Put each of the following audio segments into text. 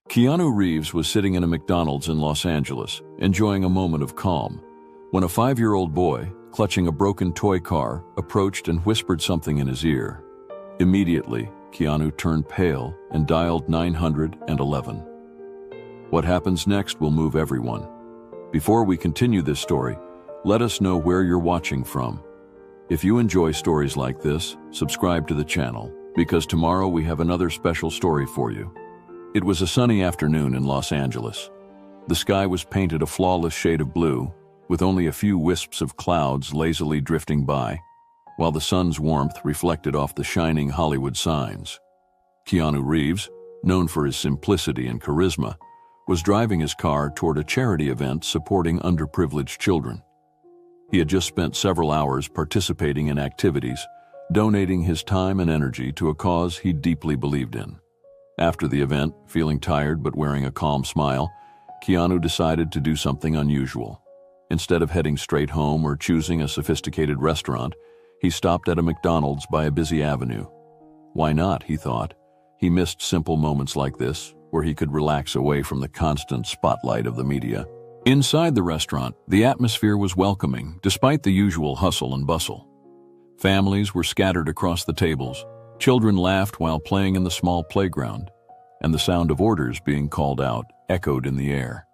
Keanu Reeves was sitting in a McDonald's in Los Angeles, enjoying a moment of calm, when a 5-year-old boy, clutching a broken toy car, approached and whispered something in his ear. Immediately, Keanu turned pale and dialed 911. What happens next will move everyone. Before we continue this story, let us know where you're watching from. If you enjoy stories like this, subscribe to the channel, because tomorrow we have another special story for you. It was a sunny afternoon in Los Angeles. The sky was painted a flawless shade of blue, with only a few wisps of clouds lazily drifting by, while the sun's warmth reflected off the shining Hollywood signs. Keanu Reeves, known for his simplicity and charisma, was driving his car toward a charity event supporting underprivileged children. He had just spent several hours participating in activities, donating his time and energy to a cause he deeply believed in. After the event, feeling tired but wearing a calm smile, Keanu decided to do something unusual. Instead of heading straight home or choosing a sophisticated restaurant, he stopped at a McDonald's by a busy avenue. Why not, he thought. He missed simple moments like this, where he could relax away from the constant spotlight of the media. Inside the restaurant, the atmosphere was welcoming, despite the usual hustle and bustle. Families were scattered across the tables. Children laughed while playing in the small playground, and the sound of orders being called out echoed in the air.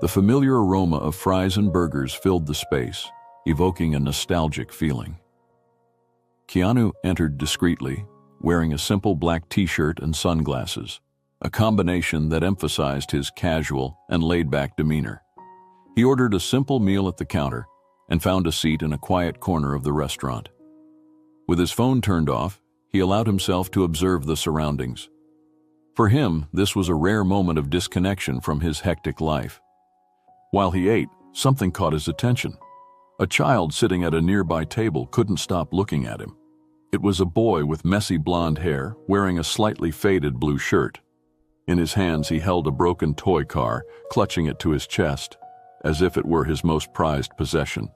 The familiar aroma of fries and burgers filled the space, evoking a nostalgic feeling. Keanu entered discreetly, wearing a simple black t-shirt and sunglasses, a combination that emphasized his casual and laid-back demeanor. He ordered a simple meal at the counter and found a seat in a quiet corner of the restaurant. With his phone turned off, he allowed himself to observe the surroundings. For him, this was a rare moment of disconnection from his hectic life. While he ate, something caught his attention. A child sitting at a nearby table couldn't stop looking at him. It was a boy with messy blonde hair, wearing a slightly faded blue shirt. In his hands, he held a broken toy car, clutching it to his chest, as if it were his most prized possession.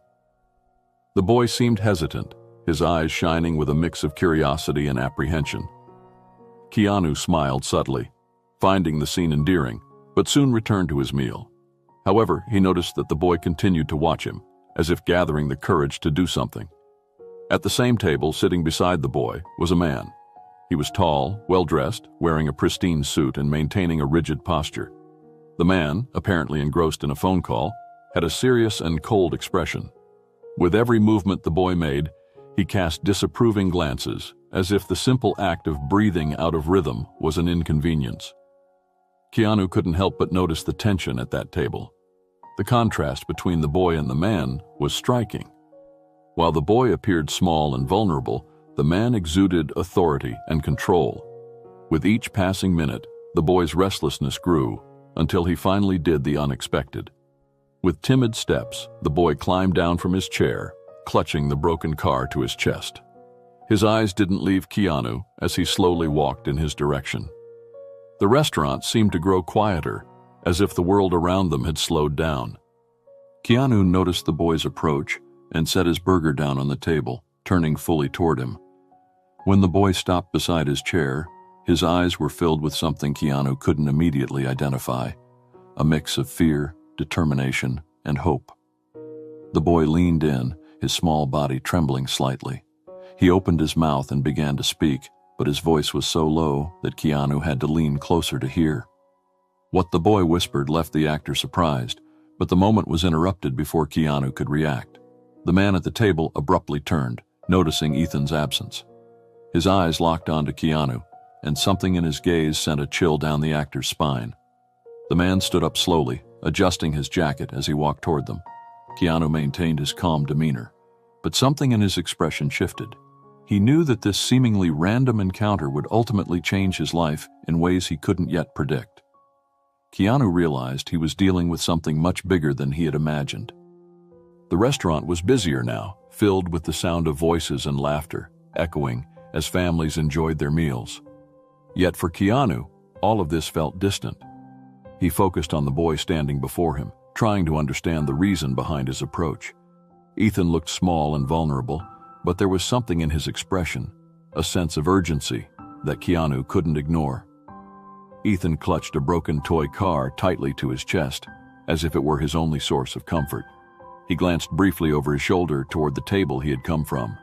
The boy seemed hesitant, his eyes shining with a mix of curiosity and apprehension. Keanu smiled subtly, finding the scene endearing, but soon returned to his meal. However, he noticed that the boy continued to watch him, as if gathering the courage to do something. At the same table, sitting beside the boy, was a man. He was tall, well-dressed, wearing a pristine suit and maintaining a rigid posture. The man, apparently engrossed in a phone call, had a serious and cold expression. With every movement the boy made, he cast disapproving glances, as if the simple act of breathing out of rhythm was an inconvenience. Keanu couldn't help but notice the tension at that table. The contrast between the boy and the man was striking. While the boy appeared small and vulnerable, the man exuded authority and control. With each passing minute, the boy's restlessness grew, until he finally did the unexpected. With timid steps, the boy climbed down from his chair, clutching the broken car to his chest. His eyes didn't leave Keanu as he slowly walked in his direction. The restaurant seemed to grow quieter, as if the world around them had slowed down. Keanu noticed the boy's approach and set his burger down on the table, turning fully toward him. When the boy stopped beside his chair, his eyes were filled with something Keanu couldn't immediately identify, a mix of fear, determination, and hope. The boy leaned in, his small body trembling slightly. He opened his mouth and began to speak, but his voice was so low that Keanu had to lean closer to hear. What the boy whispered left the actor surprised, but the moment was interrupted before Keanu could react. The man at the table abruptly turned, noticing Ethan's absence. His eyes locked onto Keanu, and something in his gaze sent a chill down the actor's spine. The man stood up slowly, adjusting his jacket as he walked toward them. Keanu maintained his calm demeanor, but something in his expression shifted. He knew that this seemingly random encounter would ultimately change his life in ways he couldn't yet predict. Keanu realized he was dealing with something much bigger than he had imagined. The restaurant was busier now, filled with the sound of voices and laughter, echoing as families enjoyed their meals. Yet for Keanu, all of this felt distant. He focused on the boy standing before him, trying to understand the reason behind his approach. Ethan looked small and vulnerable, but there was something in his expression, a sense of urgency, that Keanu couldn't ignore. Ethan clutched a broken toy car tightly to his chest, as if it were his only source of comfort. He glanced briefly over his shoulder toward the table he had come from.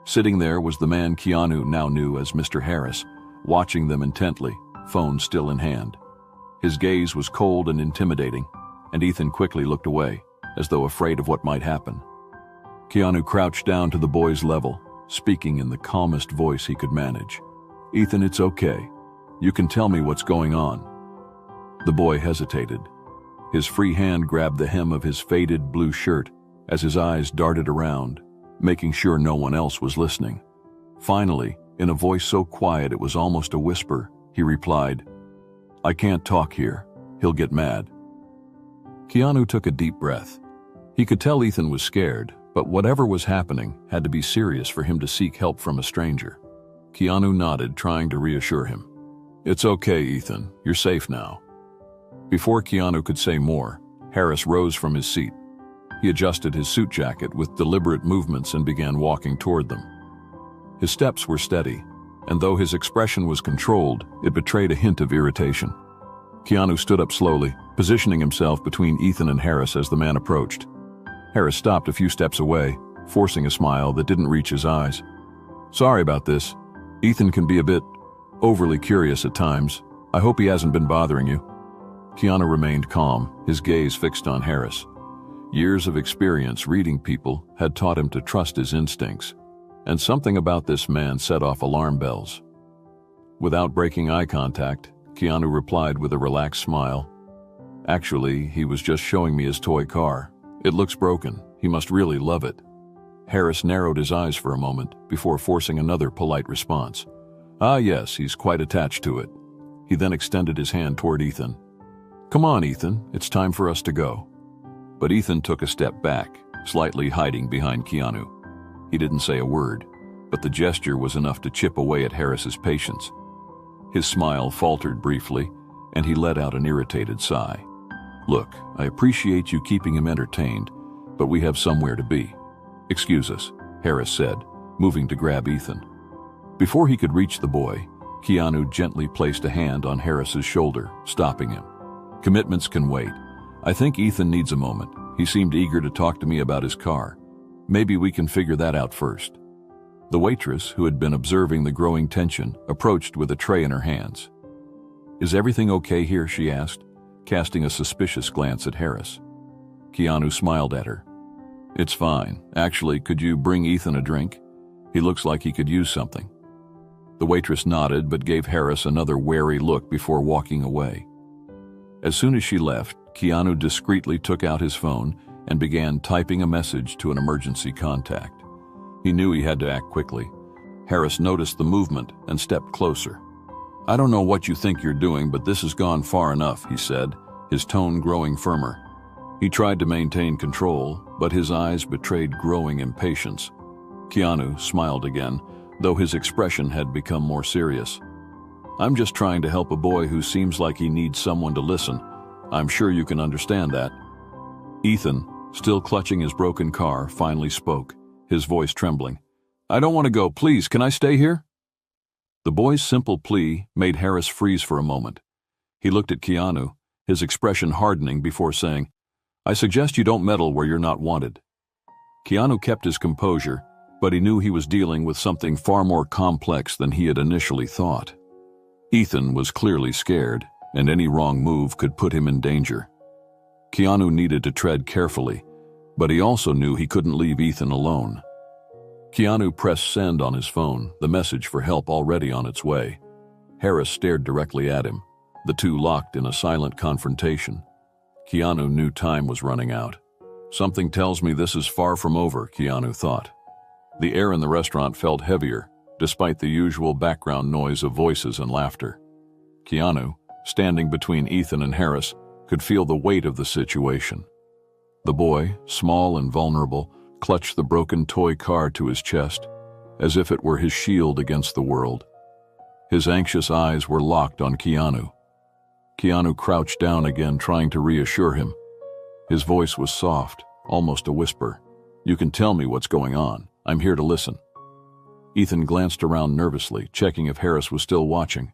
Sitting there was the man Keanu now knew as Mr. Harris, watching them intently, phone still in hand. His gaze was cold and intimidating, and Ethan quickly looked away, as though afraid of what might happen. Keanu crouched down to the boy's level, speaking in the calmest voice he could manage. "Ethan, it's okay. You can tell me what's going on." The boy hesitated. His free hand grabbed the hem of his faded blue shirt as his eyes darted around, making sure no one else was listening. Finally, in a voice so quiet it was almost a whisper, he replied, "I can't talk here. He'll get mad." Keanu took a deep breath. He could tell Ethan was scared, but whatever was happening had to be serious for him to seek help from a stranger. Keanu nodded, trying to reassure him. "It's okay, Ethan. You're safe now." Before Keanu could say more, Harris rose from his seat. He adjusted his suit jacket with deliberate movements and began walking toward them. His steps were steady, and though his expression was controlled, it betrayed a hint of irritation. Keanu stood up slowly, positioning himself between Ethan and Harris as the man approached. Harris stopped a few steps away, forcing a smile that didn't reach his eyes. "Sorry about this. Ethan can be a bit overly curious at times. I hope he hasn't been bothering you." Keanu remained calm, his gaze fixed on Harris. Years of experience reading people had taught him to trust his instincts, and something about this man set off alarm bells. Without breaking eye contact, Keanu replied with a relaxed smile, "Actually, he was just showing me his toy car. It looks broken. He must really love it." Harris narrowed his eyes for a moment before forcing another polite response. "Ah yes, he's quite attached to it." He then extended his hand toward Ethan. "Come on, Ethan, it's time for us to go." But Ethan took a step back, slightly hiding behind Keanu. He didn't say a word, but the gesture was enough to chip away at Harris's patience. His smile faltered briefly, and he let out an irritated sigh. "Look, I appreciate you keeping him entertained, but we have somewhere to be." "Excuse us," Harris said, moving to grab Ethan. Before he could reach the boy, Keanu gently placed a hand on Harris's shoulder, stopping him. "Commitments can wait. I think Ethan needs a moment. He seemed eager to talk to me about his car. Maybe we can figure that out first." The waitress, who had been observing the growing tension, approached with a tray in her hands. "Is everything okay here?" she asked, casting a suspicious glance at Harris. Keanu smiled at her. "It's fine. Actually, could you bring Ethan a drink? He looks like he could use something." The waitress nodded but gave Harris another wary look before walking away. As soon as she left, Keanu discreetly took out his phone and began typing a message to an emergency contact. He knew he had to act quickly. Harris noticed the movement and stepped closer. "I don't know what you think you're doing, but this has gone far enough," he said, his tone growing firmer. He tried to maintain control, but his eyes betrayed growing impatience. Keanu smiled again, though his expression had become more serious. "I'm just trying to help a boy who seems like he needs someone to listen. I'm sure you can understand that." Ethan, still clutching his broken car, finally spoke, his voice trembling. "I don't want to go. Please, can I stay here?" The boy's simple plea made Harris freeze for a moment. He looked at Keanu, his expression hardening before saying, "I suggest you don't meddle where you're not wanted." Keanu kept his composure, but he knew he was dealing with something far more complex than he had initially thought. Ethan was clearly scared, and any wrong move could put him in danger. Keanu needed to tread carefully, but he also knew he couldn't leave Ethan alone. Keanu pressed send on his phone, the message for help already on its way. Harris stared directly at him, the two locked in a silent confrontation. Keanu knew time was running out. Something tells me this is far from over, Keanu thought. The air in the restaurant felt heavier, despite the usual background noise of voices and laughter. Keanu, standing between Ethan and Harris, could feel the weight of the situation. The boy, small and vulnerable, clutched the broken toy car to his chest, as if it were his shield against the world. His anxious eyes were locked on Keanu. Keanu crouched down again, trying to reassure him. His voice was soft, almost a whisper. "You can tell me what's going on. I'm here to listen." Ethan glanced around nervously, checking if Harris was still watching.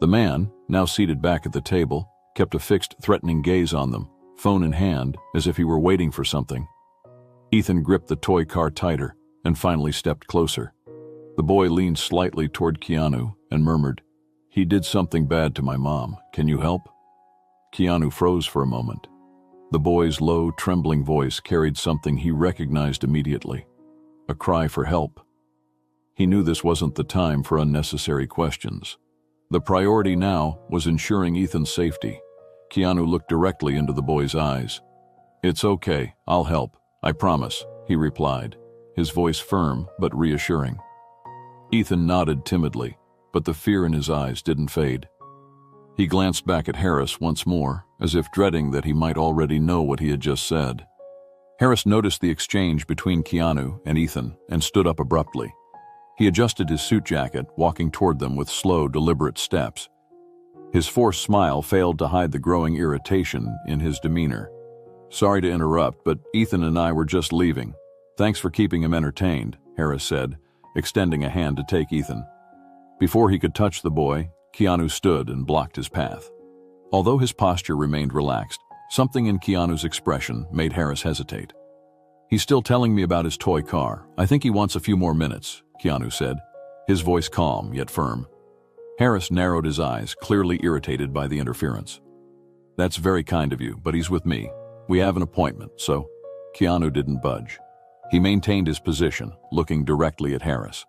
The man, now seated back at the table, kept a fixed, threatening gaze on them, phone in hand, as if he were waiting for something. Ethan gripped the toy car tighter and finally stepped closer. The boy leaned slightly toward Keanu and murmured, "He did something bad to my mom. Can you help?" Keanu froze for a moment. The boy's low, trembling voice carried something he recognized immediately, a cry for help. He knew this wasn't the time for unnecessary questions. The priority now was ensuring Ethan's safety. Keanu looked directly into the boy's eyes. "It's okay, I'll help, I promise," he replied, his voice firm but reassuring. Ethan nodded timidly, but the fear in his eyes didn't fade. He glanced back at Harris once more, as if dreading that he might already know what he had just said. Harris noticed the exchange between Keanu and Ethan and stood up abruptly. He adjusted his suit jacket, walking toward them with slow, deliberate steps. His forced smile failed to hide the growing irritation in his demeanor. "Sorry to interrupt, but Ethan and I were just leaving. Thanks for keeping him entertained," Harris said, extending a hand to take Ethan. Before he could touch the boy, Keanu stood and blocked his path. Although his posture remained relaxed, something in Keanu's expression made Harris hesitate. "He's still telling me about his toy car. I think he wants a few more minutes," Keanu said, his voice calm yet firm. Harris narrowed his eyes, clearly irritated by the interference. "That's very kind of you, but he's with me. We have an appointment, so..." Keanu didn't budge. He maintained his position, looking directly at Harris.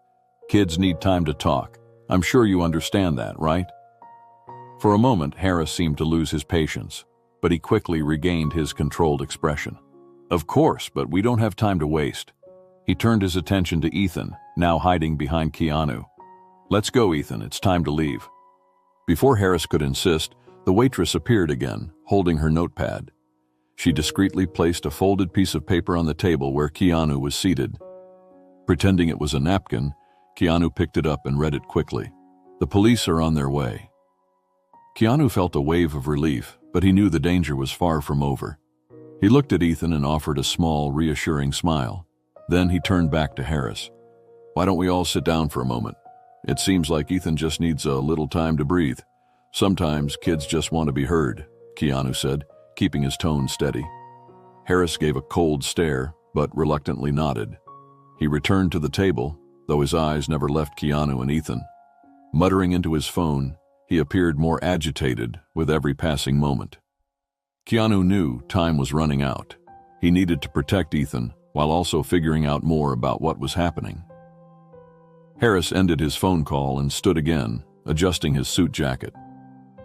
"Kids need time to talk. I'm sure you understand that, right?" For a moment, Harris seemed to lose his patience, but he quickly regained his controlled expression. "Of course, but we don't have time to waste." He turned his attention to Ethan, now hiding behind Keanu. "Let's go, Ethan, it's time to leave." Before Harris could insist, the waitress appeared again, holding her notepad. She discreetly placed a folded piece of paper on the table where Keanu was seated. Pretending it was a napkin, Keanu picked it up and read it quickly. "The police are on their way." Keanu felt a wave of relief, but he knew the danger was far from over. He looked at Ethan and offered a small, reassuring smile. Then he turned back to Harris. "Why don't we all sit down for a moment? It seems like Ethan just needs a little time to breathe. Sometimes kids just want to be heard," Keanu said, keeping his tone steady. Harris gave a cold stare, but reluctantly nodded. He returned to the table, though his eyes never left Keanu and Ethan. Muttering into his phone, he appeared more agitated with every passing moment. Keanu knew time was running out. He needed to protect Ethan while also figuring out more about what was happening. Harris ended his phone call and stood again, adjusting his suit jacket.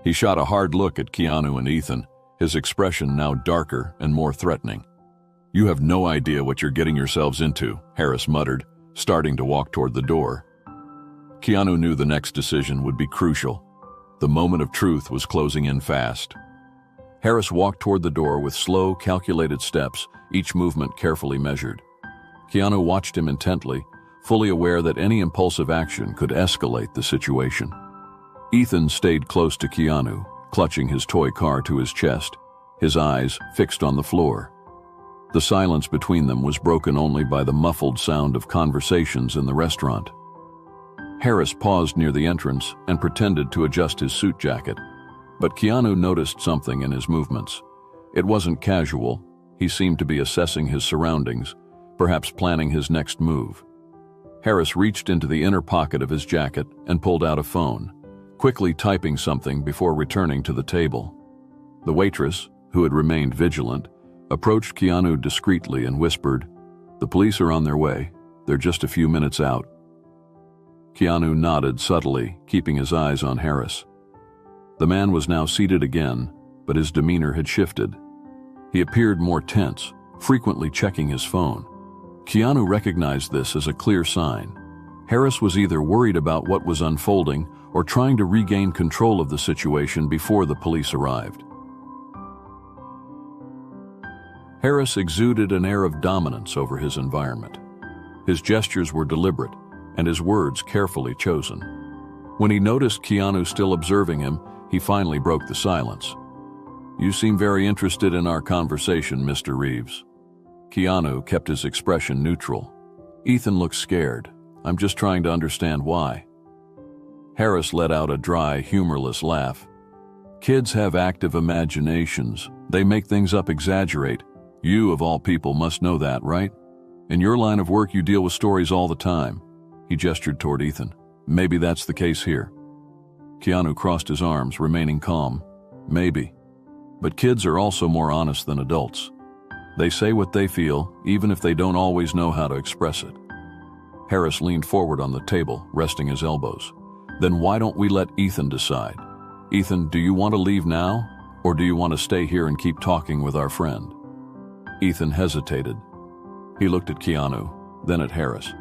He shot a hard look at Keanu and Ethan, his expression now darker and more threatening. "You have no idea what you're getting yourselves into," Harris muttered, starting to walk toward the door. Keanu knew the next decision would be crucial. The moment of truth was closing in fast. Harris walked toward the door with slow, calculated steps, each movement carefully measured. Keanu watched him intently, fully aware that any impulsive action could escalate the situation. Ethan stayed close to Keanu, clutching his toy car to his chest, his eyes fixed on the floor. The silence between them was broken only by the muffled sound of conversations in the restaurant. Harris paused near the entrance and pretended to adjust his suit jacket, but Keanu noticed something in his movements. It wasn't casual. He seemed to be assessing his surroundings, perhaps planning his next move. Harris reached into the inner pocket of his jacket and pulled out a phone, quickly typing something before returning to the table. The waitress, who had remained vigilant, approached Keanu discreetly and whispered, "The police are on their way. They're just a few minutes out." Keanu nodded subtly, keeping his eyes on Harris. The man was now seated again, but his demeanor had shifted. He appeared more tense, frequently checking his phone. Keanu recognized this as a clear sign. Harris was either worried about what was unfolding or trying to regain control of the situation before the police arrived. Harris exuded an air of dominance over his environment. His gestures were deliberate, and his words carefully chosen. When he noticed Keanu still observing him, he finally broke the silence. "You seem very interested in our conversation, Mr. Reeves." Keanu kept his expression neutral. "Ethan looks scared. I'm just trying to understand why." Harris let out a dry, humorless laugh. Kids have active imaginations. They make things up, exaggerate. You, of all people, must know that, right? In your line of work, you deal with stories all the time. He gestured toward Ethan. Maybe that's the case here. Keanu crossed his arms, remaining calm. Maybe. But kids are also more honest than adults. They say what they feel, even if they don't always know how to express it. Harris leaned forward on the table, resting his elbows. Then why don't we let Ethan decide? Ethan, do you want to leave now, or do you want to stay here and keep talking with our friend? Ethan hesitated. He looked at Keanu, then at Harris.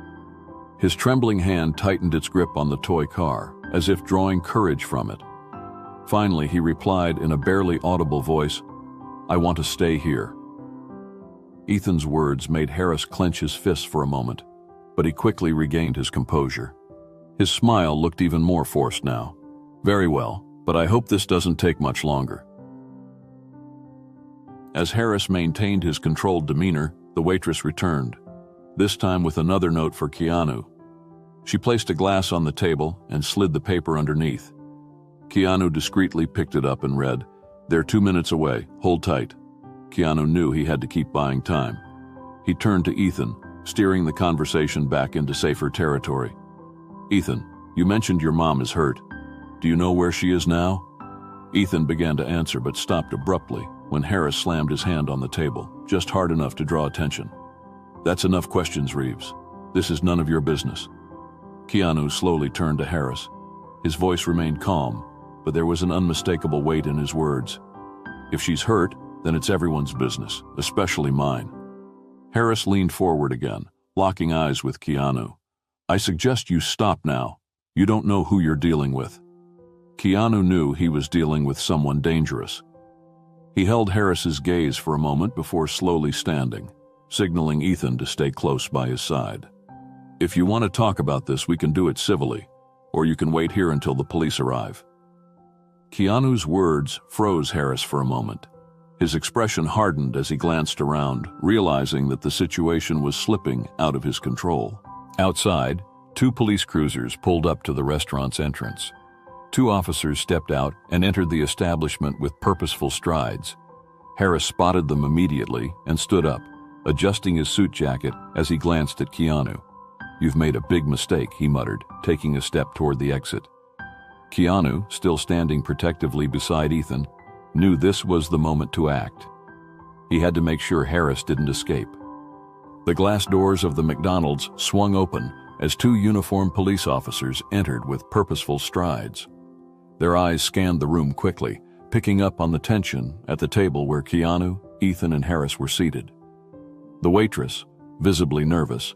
His trembling hand tightened its grip on the toy car, as if drawing courage from it. Finally, he replied in a barely audible voice, I want to stay here. Ethan's words made Harris clench his fists for a moment, but he quickly regained his composure. His smile looked even more forced now. Very well, but I hope this doesn't take much longer. As Harris maintained his controlled demeanor, the waitress returned, this time with another note for Keanu. She placed a glass on the table and slid the paper underneath. Keanu discreetly picked it up and read, They're 2 minutes away, hold tight. Keanu knew he had to keep buying time. He turned to Ethan, steering the conversation back into safer territory. Ethan, you mentioned your mom is hurt. Do you know where she is now? Ethan began to answer but stopped abruptly when Harris slammed his hand on the table, just hard enough to draw attention. That's enough questions, Reeves. This is none of your business. Keanu slowly turned to Harris. His voice remained calm, but there was an unmistakable weight in his words. If she's hurt, then it's everyone's business, especially mine. Harris leaned forward again, locking eyes with Keanu. I suggest you stop now. You don't know who you're dealing with. Keanu knew he was dealing with someone dangerous. He held Harris's gaze for a moment before slowly standing, signaling Ethan to stay close by his side. If you want to talk about this, we can do it civilly, or you can wait here until the police arrive. Keanu's words froze Harris for a moment. His expression hardened as he glanced around, realizing that the situation was slipping out of his control. Outside, 2 police cruisers pulled up to the restaurant's entrance. 2 officers stepped out and entered the establishment with purposeful strides. Harris spotted them immediately and stood up, adjusting his suit jacket as he glanced at Keanu. You've made a big mistake, he muttered, taking a step toward the exit. Keanu, still standing protectively beside Ethan, knew this was the moment to act. He had to make sure Harris didn't escape. The glass doors of the McDonald's swung open as 2 uniformed police officers entered with purposeful strides. Their eyes scanned the room quickly, picking up on the tension at the table where Keanu, Ethan, and Harris were seated. The waitress, visibly nervous,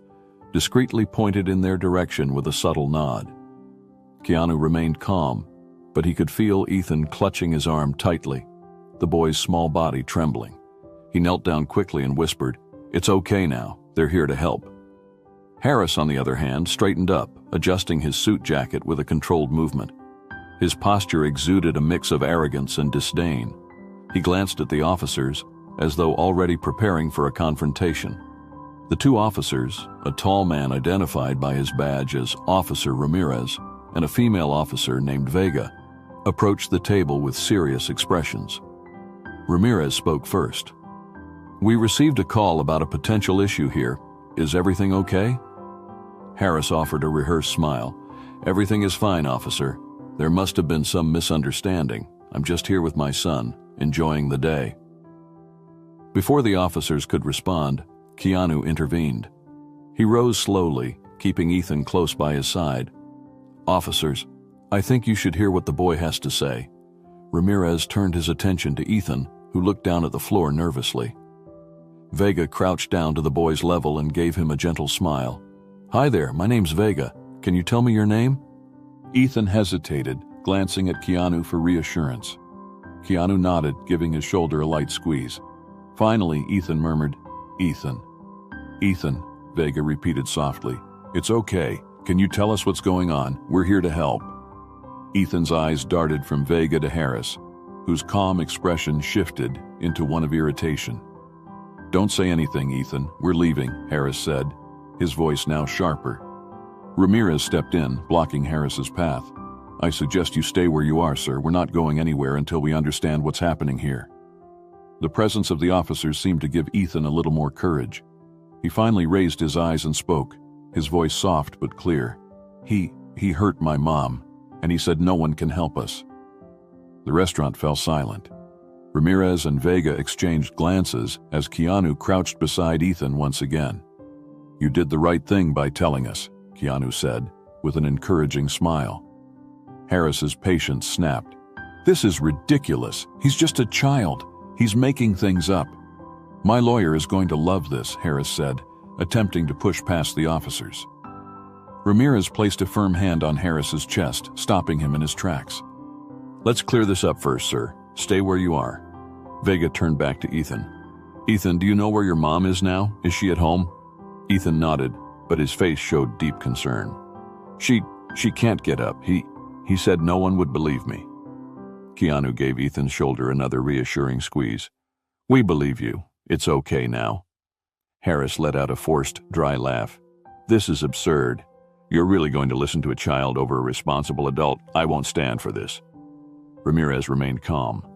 discreetly pointed in their direction with a subtle nod. Keanu remained calm, but he could feel Ethan clutching his arm tightly, the boy's small body trembling. He knelt down quickly and whispered, It's okay now, they're here to help. Harris, on the other hand, straightened up, adjusting his suit jacket with a controlled movement. His posture exuded a mix of arrogance and disdain. He glanced at the officers, as though already preparing for a confrontation. The 2 officers, a tall man identified by his badge as Officer Ramirez, and a female officer named Vega, approached the table with serious expressions. Ramirez spoke first. We received a call about a potential issue here. Is everything okay? Harris offered a rehearsed smile. Everything is fine, officer. There must have been some misunderstanding. I'm just here with my son, enjoying the day. Before the officers could respond, Keanu intervened. He rose slowly, keeping Ethan close by his side. Officers, I think you should hear what the boy has to say. Ramirez turned his attention to Ethan, who looked down at the floor nervously. Vega crouched down to the boy's level and gave him a gentle smile. Hi there, my name's Vega. Can you tell me your name? Ethan hesitated, glancing at Keanu for reassurance. Keanu nodded, giving his shoulder a light squeeze. Finally, Ethan murmured, Ethan. Ethan, Vega repeated softly. It's okay. Can you tell us what's going on? We're here to help. Ethan's eyes darted from Vega to Harris, whose calm expression shifted into one of irritation. Don't say anything, Ethan. We're leaving, Harris said, his voice now sharper. Ramirez stepped in, blocking Harris's path. I suggest you stay where you are, sir. We're not going anywhere until we understand what's happening here. The presence of the officers seemed to give Ethan a little more courage. He finally raised his eyes and spoke, his voice soft but clear. He hurt my mom, and he said no one can help us. The restaurant fell silent. Ramirez and Vega exchanged glances as Keanu crouched beside Ethan once again. You did the right thing by telling us, Keanu said, with an encouraging smile. Harris's patience snapped. This is ridiculous. He's just a child. He's making things up. My lawyer is going to love this, Harris said, attempting to push past the officers. Ramirez placed a firm hand on Harris's chest, stopping him in his tracks. Let's clear this up first, sir. Stay where you are. Vega turned back to Ethan. Ethan, do you know where your mom is now? Is she at home? Ethan nodded, but his face showed deep concern. She can't get up. He said no one would believe me. Keanu gave Ethan's shoulder another reassuring squeeze. We believe you. It's okay now. Harris let out a forced, dry laugh. This is absurd. You're really going to listen to a child over a responsible adult? I won't stand for this. Ramirez remained calm.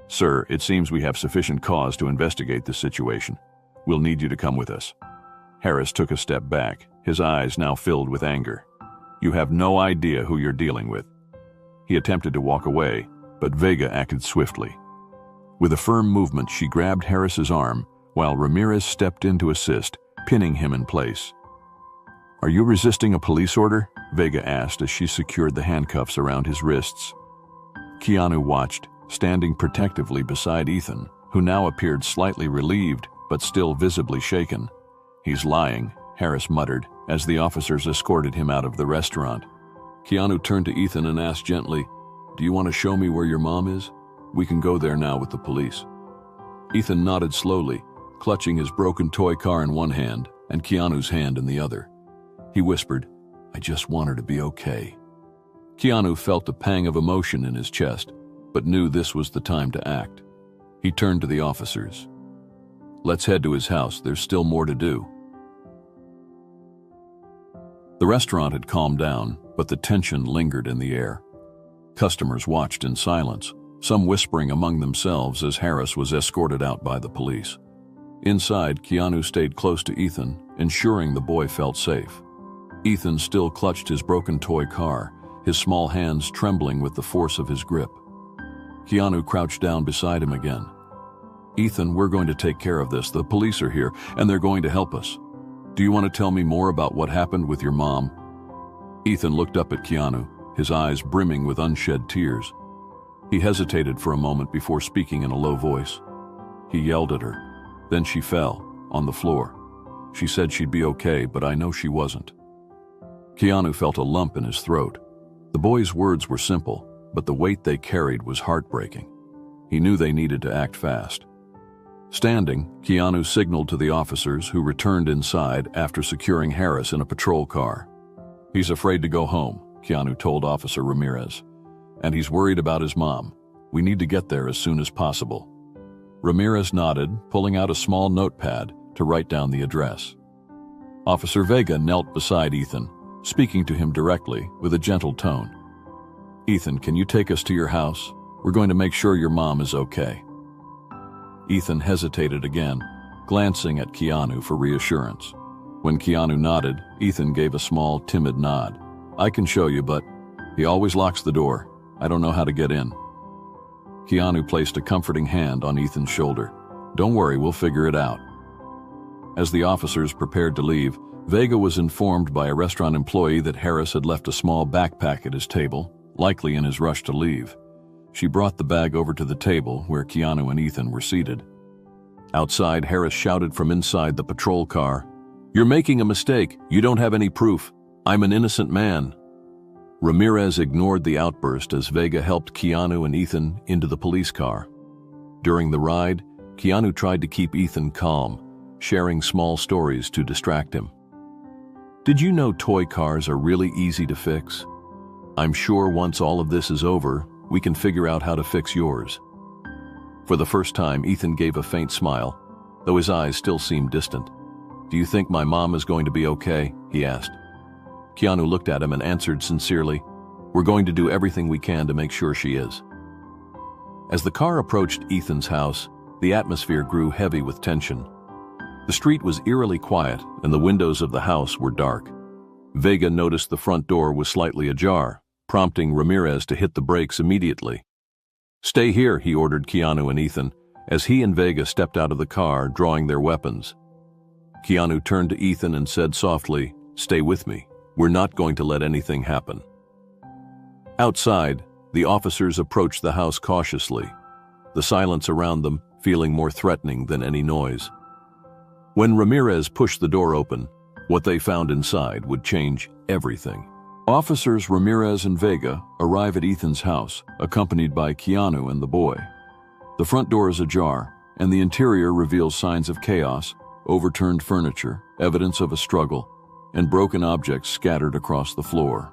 Sir, it seems we have sufficient cause to investigate this situation. We'll need you to come with us. Harris took a step back, his eyes now filled with anger. You have no idea who you're dealing with. He attempted to walk away, but Vega acted swiftly. With a firm movement, she grabbed Harris's arm, while Ramirez stepped in to assist, pinning him in place. Are you resisting a police order? Vega asked as she secured the handcuffs around his wrists. Keanu watched, standing protectively beside Ethan, who now appeared slightly relieved, but still visibly shaken. He's lying, Harris muttered, as the officers escorted him out of the restaurant. Keanu turned to Ethan and asked gently, Do you want to show me where your mom is? We can go there now with the police. Ethan nodded slowly, clutching his broken toy car in one hand and Keanu's hand in the other. He whispered, I just want her to be okay. Keanu felt a pang of emotion in his chest, but knew this was the time to act. He turned to the officers. Let's head to his house. There's still more to do. The restaurant had calmed down, but the tension lingered in the air. Customers watched in silence, some whispering among themselves as Harris was escorted out by the police. Inside, Keanu stayed close to Ethan, ensuring the boy felt safe. Ethan still clutched his broken toy car, his small hands trembling with the force of his grip. Keanu crouched down beside him again. Ethan, we're going to take care of this. The police are here, and they're going to help us. Do you want to tell me more about what happened with your mom? Ethan looked up at Keanu, his eyes brimming with unshed tears. He hesitated for a moment before speaking in a low voice. He yelled at her. Then she fell, on the floor. She said she'd be okay, but I know she wasn't. Keanu felt a lump in his throat. The boy's words were simple, but the weight they carried was heartbreaking. He knew they needed to act fast. Standing, Keanu signaled to the officers who returned inside after securing Harris in a patrol car. He's afraid to go home, Keanu told Officer Ramirez. And he's worried about his mom. We need to get there as soon as possible. Ramirez nodded, pulling out a small notepad to write down the address. Officer Vega knelt beside Ethan, speaking to him directly with a gentle tone. Ethan, can you take us to your house? We're going to make sure your mom is okay. Ethan hesitated again, glancing at Keanu for reassurance. When Keanu nodded, Ethan gave a small, timid nod. I can show you, but he always locks the door. I don't know how to get in. Keanu placed a comforting hand on Ethan's shoulder. Don't worry, we'll figure it out. As the officers prepared to leave, Vega was informed by a restaurant employee that Harris had left a small backpack at his table, likely in his rush to leave. She brought the bag over to the table where Keanu and Ethan were seated. Outside, Harris shouted from inside the patrol car, You're making a mistake. You don't have any proof. I'm an innocent man. Ramirez ignored the outburst as Vega helped Keanu and Ethan into the police car. During the ride, Keanu tried to keep Ethan calm, sharing small stories to distract him. Did you know toy cars are really easy to fix? I'm sure once all of this is over, we can figure out how to fix yours. For the first time, Ethan gave a faint smile, though his eyes still seemed distant. Do you think my mom is going to be okay? He asked. Keanu looked at him and answered sincerely, We're going to do everything we can to make sure she is." As the car approached Ethan's house, the atmosphere grew heavy with tension. The street was eerily quiet, and the windows of the house were dark. Vega noticed the front door was slightly ajar, prompting Ramirez to hit the brakes immediately. "Stay here," he ordered Keanu and Ethan, as he and Vega stepped out of the car, drawing their weapons. Keanu turned to Ethan and said softly, "Stay with me. We're not going to let anything happen." Outside, the officers approached the house cautiously, the silence around them feeling more threatening than any noise. When Ramirez pushed the door open, what they found inside would change everything. Officers Ramirez and Vega arrive at Ethan's house, accompanied by Keanu and the boy. The front door is ajar, and the interior reveals signs of chaos, overturned furniture, evidence of a struggle, and broken objects scattered across the floor.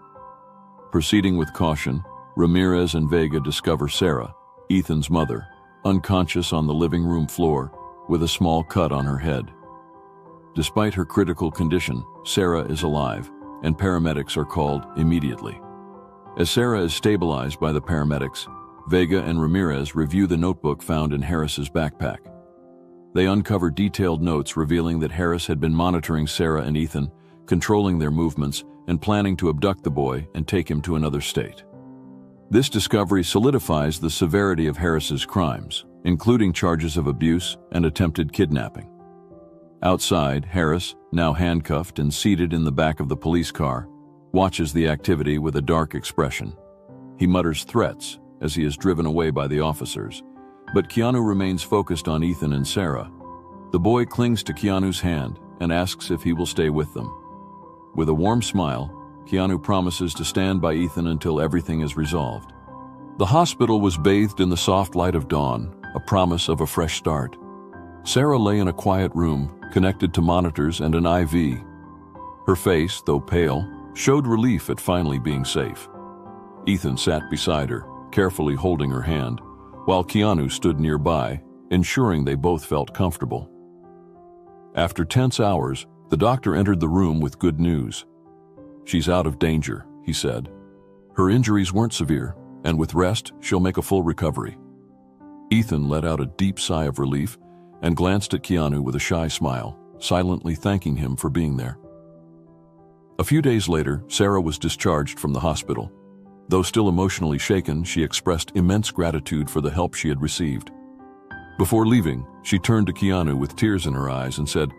Proceeding with caution, Ramirez and Vega discover Sarah, Ethan's mother, unconscious on the living room floor with a small cut on her head. Despite her critical condition, Sarah is alive, and paramedics are called immediately. As Sarah is stabilized by the paramedics, Vega and Ramirez review the notebook found in Harris's backpack. They uncover detailed notes revealing that Harris had been monitoring Sarah and Ethan, controlling their movements, and planning to abduct the boy and take him to another state. This discovery solidifies the severity of Harris's crimes, including charges of abuse and attempted kidnapping. Outside, Harris, now handcuffed and seated in the back of the police car, watches the activity with a dark expression. He mutters threats as he is driven away by the officers, but Keanu remains focused on Ethan and Sarah. The boy clings to Keanu's hand and asks if he will stay with them. With a warm smile, Keanu promises to stand by Ethan until everything is resolved. The hospital was bathed in the soft light of dawn, a promise of a fresh start. Sarah lay in a quiet room, connected to monitors and an IV. Her face, though pale, showed relief at finally being safe. Ethan sat beside her, carefully holding her hand, while Keanu stood nearby, ensuring they both felt comfortable. After tense hours, the doctor entered the room with good news. "She's out of danger," he said. "Her injuries weren't severe, and with rest, she'll make a full recovery." Ethan let out a deep sigh of relief and glanced at Keanu with a shy smile, silently thanking him for being there. A few days later, Sarah was discharged from the hospital. Though still emotionally shaken, she expressed immense gratitude for the help she had received. Before leaving, she turned to Keanu with tears in her eyes and said,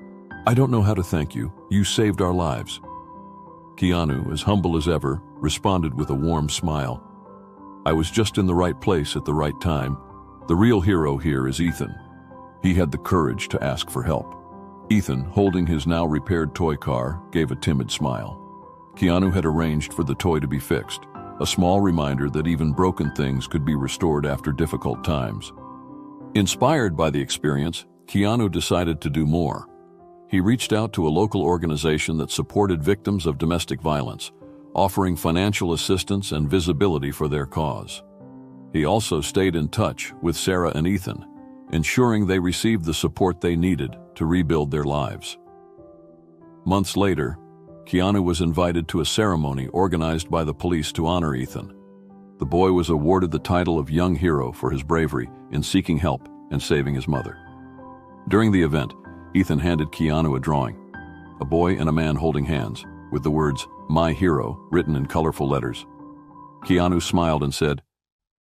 "I don't know how to thank you. You saved our lives." Keanu, as humble as ever, responded with a warm smile. "I was just in the right place at the right time. The real hero here is Ethan. He had the courage to ask for help." Ethan, holding his now repaired toy car, gave a timid smile. Keanu had arranged for the toy to be fixed, a small reminder that even broken things could be restored after difficult times. Inspired by the experience, Keanu decided to do more. He reached out to a local organization that supported victims of domestic violence, offering financial assistance and visibility for their cause. He also stayed in touch with Sarah and Ethan, ensuring they received the support they needed to rebuild their lives. Months later, Keanu was invited to a ceremony organized by the police to honor Ethan. The boy was awarded the title of Young Hero for his bravery in seeking help and saving his mother. During the event, Ethan handed Keanu a drawing, a boy and a man holding hands, with the words, "My Hero," written in colorful letters. Keanu smiled and said,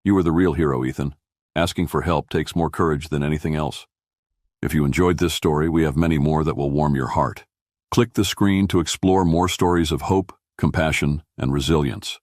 "You are the real hero, Ethan. Asking for help takes more courage than anything else." If you enjoyed this story, we have many more that will warm your heart. Click the screen to explore more stories of hope, compassion, and resilience.